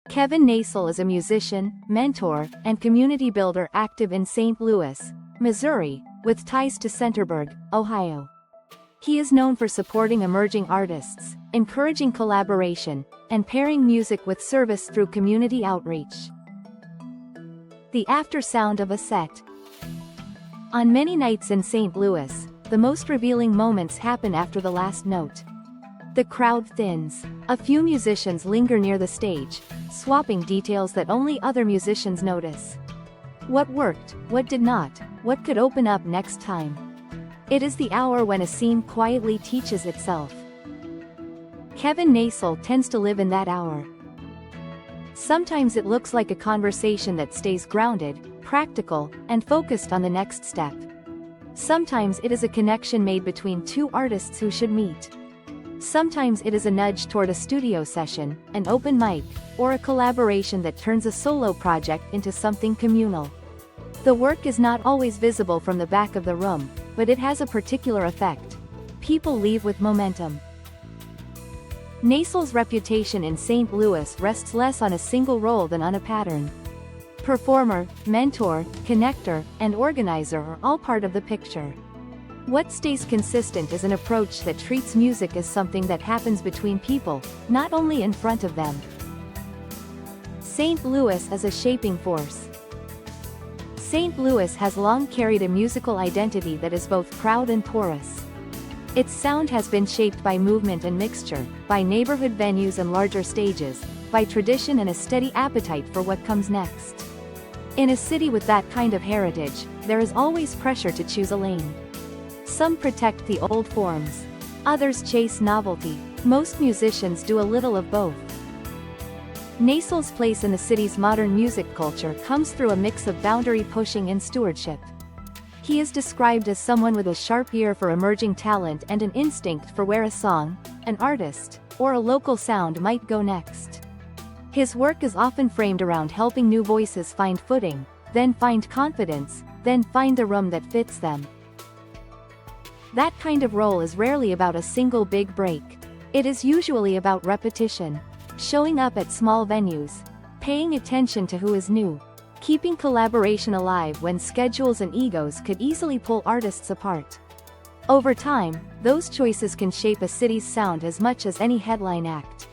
Kevin Knasel is a musician, mentor, and community builder active in St. Louis, Missouri, with ties to Centerburg, Ohio. He is known for supporting emerging artists, encouraging collaboration, and pairing music with service through community outreach. The after sound of a set. On many nights in St. Louis, the most revealing moments happen after the last note. The crowd thins. A few musicians linger near the stage, swapping details that only other musicians notice. What worked, what did not, what could open up next time. It is the hour when a scene quietly teaches itself. Kevin Knasel tends to live in that hour. Sometimes it looks like a conversation that stays grounded, practical, and focused on the next step. Sometimes it is a connection made between two artists who should meet. Sometimes it is a nudge toward a studio session, an open mic, or a collaboration that turns a solo project into something communal. The work is not always visible from the back of the room, but it has a particular effect. People leave with momentum. Knasel's reputation in St. Louis rests less on a single role than on a pattern. Performer, mentor, connector, and organizer are all part of the picture. What stays consistent is an approach that treats music as something that happens between people, not only in front of them. St. Louis as a shaping force. St. Louis has long carried a musical identity that is both proud and porous. Its sound has been shaped by movement and mixture, by neighborhood venues and larger stages, by tradition and a steady appetite for what comes next. In a city with that kind of heritage, there is always pressure to choose a lane. Some protect the old forms. Others chase novelty. Most musicians do a little of both. Knasel's place in the city's modern music culture comes through a mix of boundary pushing and stewardship. He is described as someone with a sharp ear for emerging talent and an instinct for where a song, an artist, or a local sound might go next. His work is often framed around helping new voices find footing, then find confidence, then find the room that fits them. That kind of role is rarely about a single big break. It is usually about repetition, showing up at small venues, paying attention to who is new, keeping collaboration alive when schedules and egos could easily pull artists apart. Over time, those choices can shape a city's sound as much as any headline act.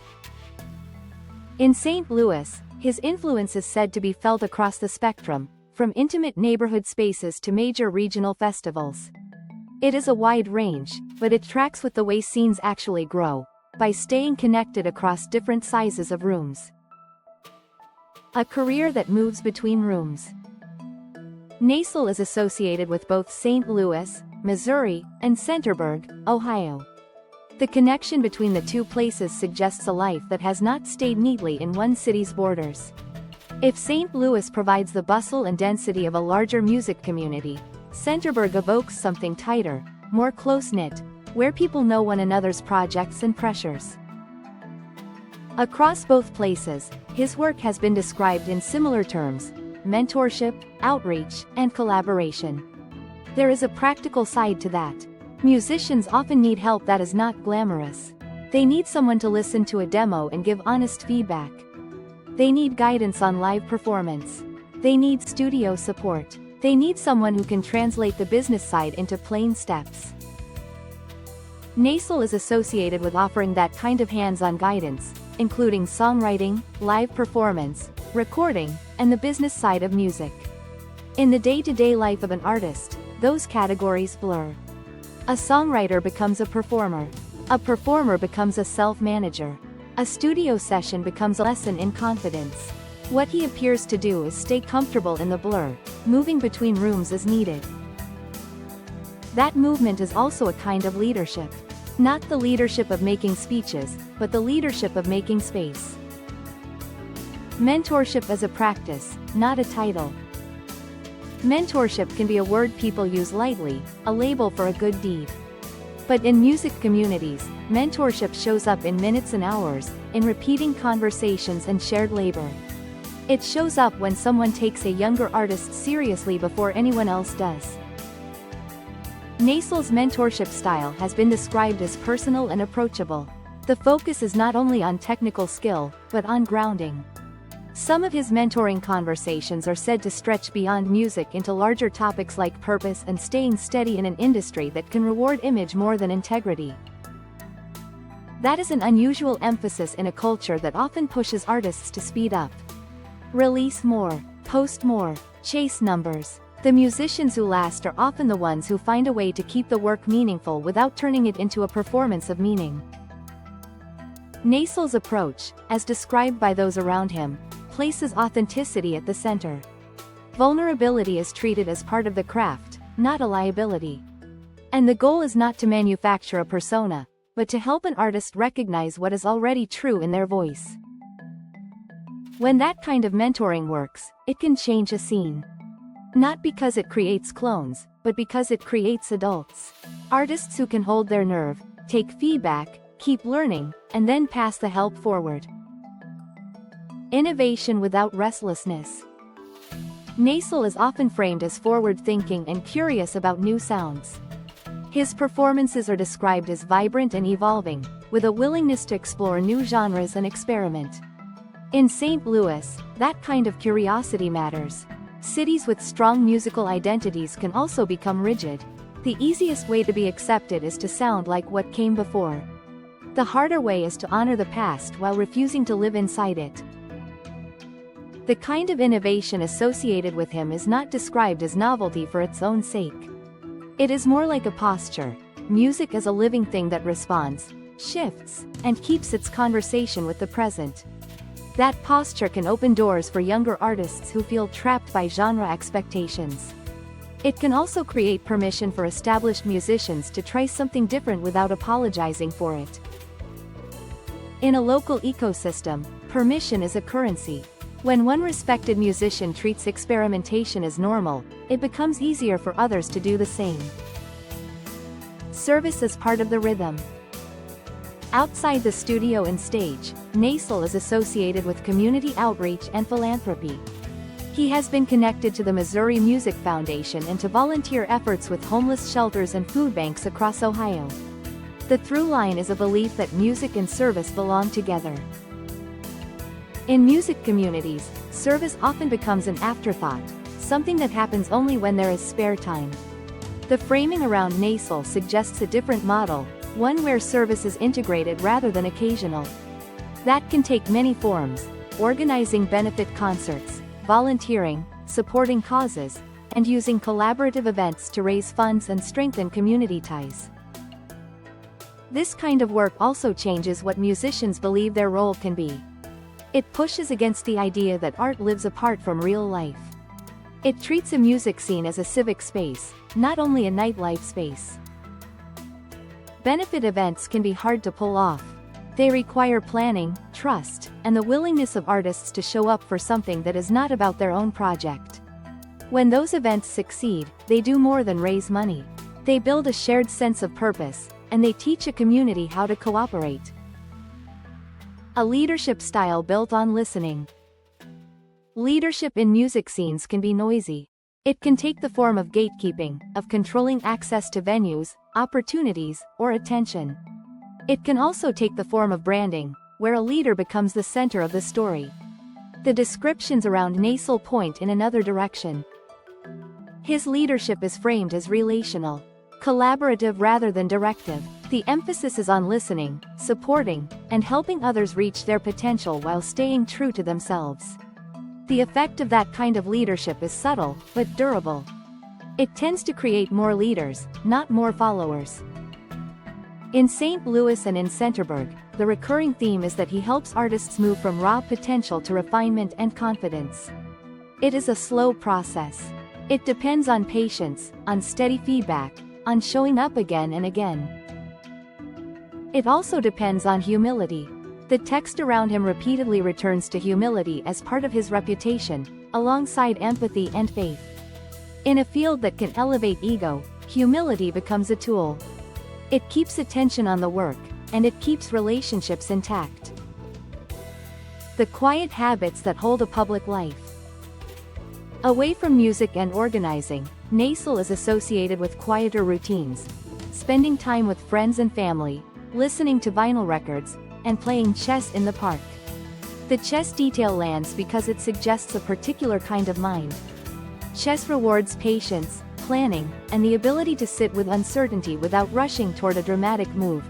In St. Louis, his influence is said to be felt across the spectrum, from intimate neighborhood spaces to major regional festivals. It is a wide range, but it tracks with the way scenes actually grow, by staying connected across different sizes of rooms. A career that moves between rooms. Knasel is associated with both St. Louis, Missouri, and Centerburg, Ohio. The connection between the two places suggests a life that has not stayed neatly in one city's borders. If St. Louis provides the bustle and density of a larger music community, Centerburg evokes something tighter, more close-knit, where people know one another's projects and pressures. Across both places, his work has been described in similar terms: mentorship, outreach, and collaboration. There is a practical side to that. Musicians often need help that is not glamorous. They need someone to listen to a demo and give honest feedback. They need guidance on live performance. They need studio support. They need someone who can translate the business side into plain steps. Knasel is associated with offering that kind of hands-on guidance, including songwriting, live performance, recording, and the business side of music. In the day-to-day life of an artist, those categories blur. A songwriter becomes a performer. A performer becomes a self-manager. A studio session becomes a lesson in confidence. What he appears to do is stay comfortable in the blur, moving between rooms as needed. That movement is also a kind of leadership. Not the leadership of making speeches, but the leadership of making space. Mentorship as a practice, not a title. Mentorship can be a word people use lightly, a label for a good deed. But in music communities, mentorship shows up in minutes and hours, in repeating conversations and shared labor. It shows up when someone takes a younger artist seriously before anyone else does. Knasel's mentorship style has been described as personal and approachable. The focus is not only on technical skill, but on grounding. Some of his mentoring conversations are said to stretch beyond music into larger topics like purpose and staying steady in an industry that can reward image more than integrity. That is an unusual emphasis in a culture that often pushes artists to speed up. Release more, post more, chase numbers. The musicians who last are often the ones who find a way to keep the work meaningful without turning it into a performance of meaning. Knasel's approach, as described by those around him, places authenticity at the center. Vulnerability is treated as part of the craft, not a liability. And the goal is not to manufacture a persona, but to help an artist recognize what is already true in their voice. When that kind of mentoring works, it can change a scene. Not because it creates clones, but because it creates adults. Artists who can hold their nerve, take feedback, keep learning, and then pass the help forward. Innovation without restlessness. Knasel is often framed as forward-thinking and curious about new sounds. His performances are described as vibrant and evolving, with a willingness to explore new genres and experiment. In St. Louis, that kind of curiosity matters. Cities with strong musical identities can also become rigid. The easiest way to be accepted is to sound like what came before. The harder way is to honor the past while refusing to live inside it. The kind of innovation associated with him is not described as novelty for its own sake. It is more like a posture, music as a living thing that responds, shifts, and keeps its conversation with the present. That posture can open doors for younger artists who feel trapped by genre expectations. It can also create permission for established musicians to try something different without apologizing for it. In a local ecosystem, permission is a currency. When one respected musician treats experimentation as normal, it becomes easier for others to do the same. Service is part of the rhythm. Outside the studio and stage, Knasel is associated with community outreach and philanthropy. He has been connected to the Missouri Music Foundation and to volunteer efforts with homeless shelters and food banks across Ohio. The through line is a belief that music and service belong together. In music communities, service often becomes an afterthought, something that happens only when there is spare time. The framing around Knasel suggests a different model, one where service is integrated rather than occasional. That can take many forms: organizing benefit concerts, volunteering, supporting causes, and using collaborative events to raise funds and strengthen community ties. This kind of work also changes what musicians believe their role can be. It pushes against the idea that art lives apart from real life. It treats a music scene as a civic space, not only a nightlife space. Benefit events can be hard to pull off. They require planning, trust, and the willingness of artists to show up for something that is not about their own project. When those events succeed, they do more than raise money. They build a shared sense of purpose, and they teach a community how to cooperate. A leadership style built on listening. Leadership in music scenes can be noisy. It can take the form of gatekeeping, of controlling access to venues, opportunities, or attention. It can also take the form of branding, where a leader becomes the center of the story. The descriptions around Knasel point in another direction. His leadership is framed as relational, collaborative rather than directive. The emphasis is on listening, supporting, and helping others reach their potential while staying true to themselves. The effect of that kind of leadership is subtle, but durable. It tends to create more leaders, not more followers. In St. Louis and in Centerburg, the recurring theme is that he helps artists move from raw potential to refinement and confidence. It is a slow process. It depends on patience, on steady feedback, on showing up again and again. It also depends on humility. The text around him repeatedly returns to humility as part of his reputation, alongside empathy and faith. In a field that can elevate ego, humility becomes a tool. It keeps attention on the work, and it keeps relationships intact. The quiet habits that hold a public life. Away from music and organizing, Knasel is associated with quieter routines, spending time with friends and family, listening to vinyl records, and playing chess in the park. The chess detail lands because it suggests a particular kind of mind. Chess rewards patience, planning, and the ability to sit with uncertainty without rushing toward a dramatic move.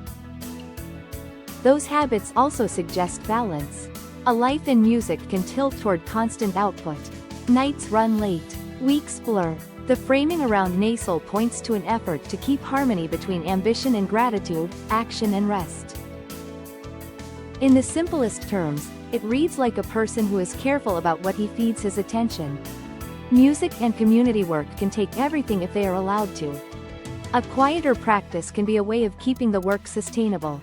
Those habits also suggest balance. A life in music can tilt toward constant output. Nights run late. Weeks blur. The framing around Knasel points to an effort to keep harmony between ambition and gratitude, action and rest. In the simplest terms, it reads like a person who is careful about what he feeds his attention. Music and community work can take everything if they are allowed to. A quieter practice can be a way of keeping the work sustainable.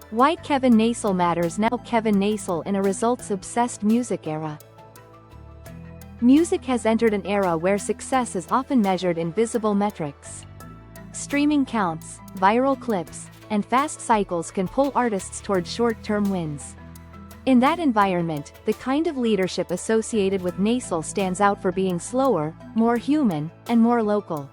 Why Kevin Knasel matters now. Kevin Knasel in a results-obsessed music era. Music has entered an era where success is often measured in visible metrics. Streaming counts, viral clips, and fast cycles can pull artists toward short-term wins. In that environment, the kind of leadership associated with Knasel stands out for being slower, more human, and more local.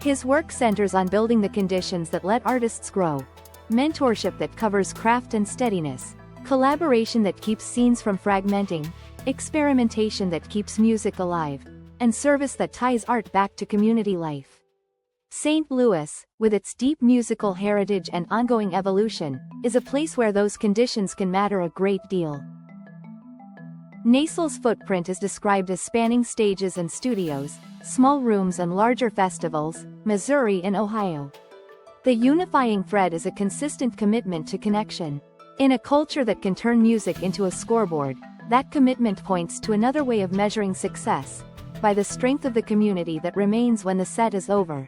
His work centers on building the conditions that let artists grow. Mentorship that covers craft and steadiness. Collaboration that keeps scenes from fragmenting. Experimentation that keeps music alive. And service that ties art back to community life. St. Louis, with its deep musical heritage and ongoing evolution, is a place where those conditions can matter a great deal. Knasel's footprint is described as spanning stages and studios, small rooms and larger festivals, Missouri and Ohio. The unifying thread is a consistent commitment to connection. In a culture that can turn music into a scoreboard, that commitment points to another way of measuring success, by the strength of the community that remains when the set is over.